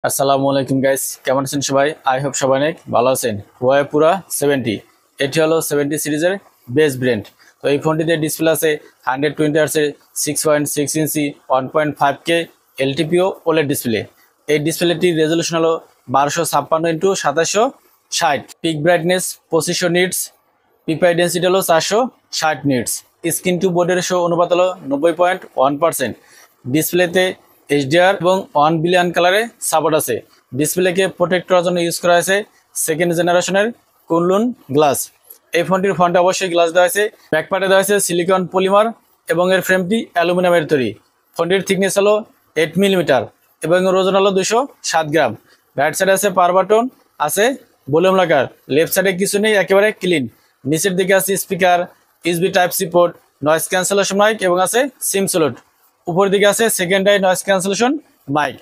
আসসালামু আলাইকুম গাইস, কেমন আছেন সবাই? আই হোপ সবাই অনেক ভালো আছেন। হুয়াওয়ে পুরা 70, এটি হলো 70 সিরিজের বেস ব্র্যান্ড। তো এই ফোনটিতে ডিসপ্লে আছে 120 হার্টসের 6.6 ইঞ্চি 1.5K এলটিপিও ওলেড ডিসপ্লে। এই ডিসপ্লেটির রেজলিউশন হলো 1256x2760, peak brightness 2500 nits, PPI density হলো 460 নিটস, স্ক্রিন টু বোর্ডের অনুপাত হলো 90.1%। ডিসপ্লেতে এইচডিআর এবং 1 বিলিয়ন কালারে সাপোর্ট আছে। ডিসপ্লেকে প্রোটেক্ট করার জন্য ইউজ করা হয়েছে সেকেন্ড জেনারেশনের কুনলুন গ্লাস। এই ফোনটির ফ্রন্টে অবশ্যই গ্লাস দেওয়া হয়েছে, ব্যাকপার্টে দেওয়া হয়েছে সিলিকন পলিমার এবং এর ফ্রেমটি অ্যালুমিনিয়ামের তৈরি। ফোনটির থিকনেস হলো 8 মিলিমিটার এবং এর ওজন হলো 207 গ্রাম। রাইট সাইডে আছে পাওয়ার বাটন, আছে ভলিউম লাগার, লেফট সাইডে কিছু নেই, একেবারে ক্লিন। নিচের দিকে আছে speaker, USB type C port, noise cancellation mic এবং আছে সিম স্লট। উপরের দিকে আছে সেকেন্ডারি নয়েজ ক্যান্সেলেশন মাইক।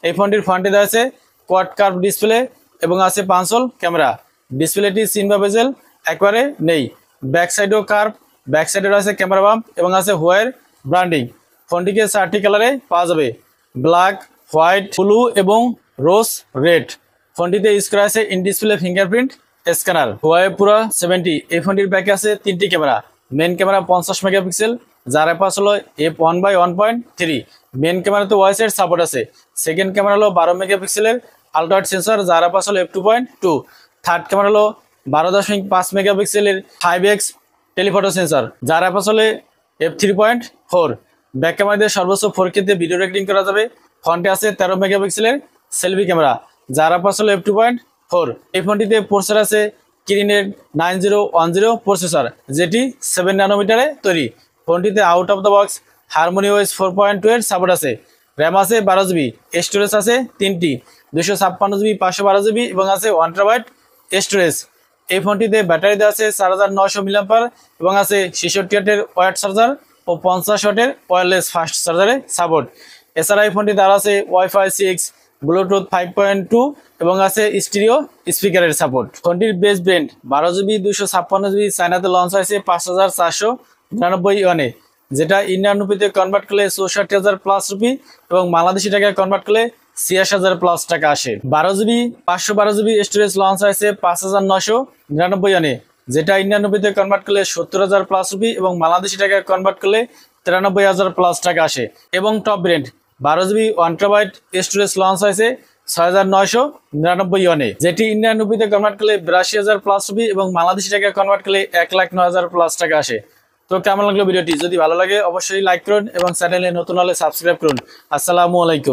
এই ফোনটির ফ্রন্টে দেওয়া আছে কোয়াড কার্ভ ডিসপ্লে এবং আছে পাঁচল ক্যামেরা। ডিসপ্লেটি সিন বা বেজেল একবারে নেই। ব্যাক সাইডেও কার্ভ, ব্যাক সাইডে রয়েছে ক্যামেরা বাম্প এবং আছে হুয়াওয়ের ব্র্যান্ডিং। ফোনটিকে 4টি কালারে পাওয়া যাবে, ব্ল্যাক, হোয়াইট, ব্লু এবং রোজ রেড। ফোনটিতে ইউজ করা আছে in display fingerprint scanner. Huawei পুরা 70, এই ফোনটির ব্যাকে আছে 3টি ক্যামেরা। মেন ক্যামেরা 50 মেগাপিক্সেল, যার অ্যাপাস হলো f1/1.3। মেন ক্যামেরাতে ওয়াইসের সাপোর্ট আছে। সেকেন্ড ক্যামেরা হলো 12 মেগাপিক্সেলের আলট্রাওয়াইড সেন্সর, যার অ্যাপাস হলো f2.2। থার্ড ক্যামেরা হলো 12.5 মেগাপিক্সেলের 5x টেলিফটো সেন্সর, যার অ্যাপাস হলে f3.4। ব্যাক ক্যামেরা দিয়ে সর্বোচ্চ 4K তে ভিডিও রেকর্ডিং করা যাবে। ফ্রন্টে আছে 13 মেগাপিক্সেলের সেলফি ক্যামেরা, যার অ্যাপাস হলো f2.4। এই ফোনটিতে প্রসেসর আছে কিরিনের 9010 প্রসেসর, যেটি 7 ন্যানোমিটারে তৈরি। ফোনটিতে out of the box HarmonyOS 4.2 এর সাপোর্ট আছে। র্যাম আছে 12GB, স্টোরেজ আছে 3টি, 256GB, 512GB এবং আছে 1TB স্টোরেজ। এই ফোনটিতে ব্যাটারি দেওয়া আছে 4900 mAh এবং আছে 66 ওয়াটের ওয়্যার চার্জার ও 50 ওয়াটের ওয়্যারলেস ফাস্ট চার্জারের সাপোর্ট। এছাড়া এই ফোনটিতে আর আছে ওয়াইফাই 6, ব্লুটুথ 5.2 এবং আছে স্টিরিও স্পিকারের সাপোর্ট। ফোনটির বেস ব্র্যান্ড 12GB 256GB, চায়নাতে লঞ্চ হয়েছে 5499 ইউয়ানে, যেটা ইন্ডিয়ান রুপিতে কনভার্ট করলে 64,000 প্লাস রুপি এবং বাংলাদেশি টাকায় কনভার্ট করলে 86,000 প্লাস টাকা আসে। 12GB 512GB স্টোরেজ লঞ্চ হয়েছে 5999 ইউয়ানে, যেটা ইন্ডিয়ান রুপিতে কনভার্ট করলে 70,000 প্লাস রুপি এবং বাংলাদেশি টাকায় কনভার্ট করলে 93,000 প্লাস টাকা আসে। এবং top brand 12GB 1TB storage launch হয়েছে 6,999 ইউয়ানে, যেটি ইন্ডিয়ান রুপিতে কনভার্ট করলে 82,000 প্লাস রুপি এবং বাংলাদেশি টাকায় কনভার্ট করলে 1,09,000 প্লাস টাকা আসে। তো কেমন লাগলো ভিডিওটি? যদি ভালো লাগে অবশ্যই লাইক করুন এবং চ্যানেলে নতুন হলে সাবস্ক্রাইব করুন। আসসালামু আলাইকুম।